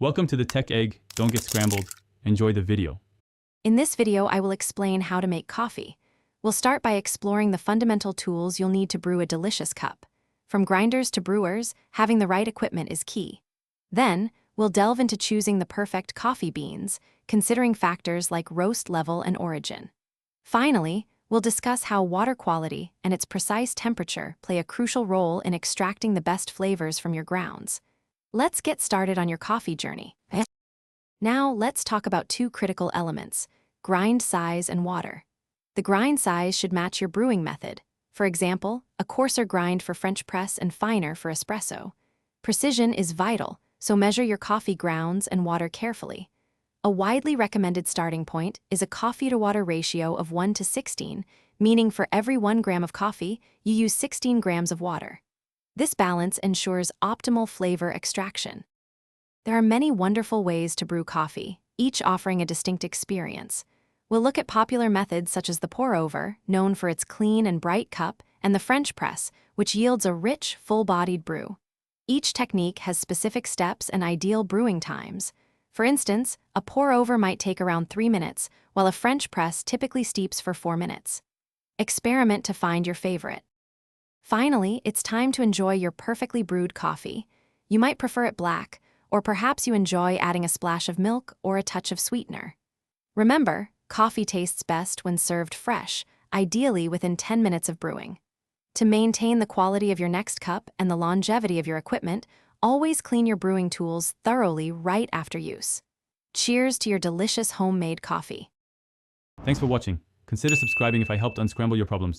Welcome to the Tech Egg. Don't get scrambled. Enjoy the video. In this video, I will explain how to make coffee. We'll start by exploring the fundamental tools you'll need to brew a delicious cup. From grinders to brewers, having the right equipment is key. Then, we'll delve into choosing the perfect coffee beans, considering factors like roast level and origin. Finally, we'll discuss how water quality and its precise temperature play a crucial role in extracting the best flavors from your grounds. Let's get started on your coffee journey. Now, let's talk about two critical elements: grind size and water. The grind size should match your brewing method. For example, a coarser grind for French press and finer for espresso. Precision is vital, so measure your coffee grounds and water carefully. A widely recommended starting point is a coffee-to-water ratio of 1:16, meaning for every 1 gram of coffee, you use 16 grams of water. This balance ensures optimal flavor extraction. There are many wonderful ways to brew coffee, each offering a distinct experience. We'll look at popular methods such as the pour-over, known for its clean and bright cup, and the French press, which yields a rich, full-bodied brew. Each technique has specific steps and ideal brewing times. For instance, a pour-over might take around 3 minutes, while a French press typically steeps for 4 minutes. Experiment to find your favorite. Finally, it's time to enjoy your perfectly brewed coffee. You might prefer it black, or perhaps you enjoy adding a splash of milk or a touch of sweetener. Remember, coffee tastes best when served fresh, ideally within 10 minutes of brewing. To maintain the quality of your next cup and the longevity of your equipment, always clean your brewing tools thoroughly right after use. Cheers to your delicious homemade coffee. Thanks for watching. Consider subscribing if I helped unscramble your problems.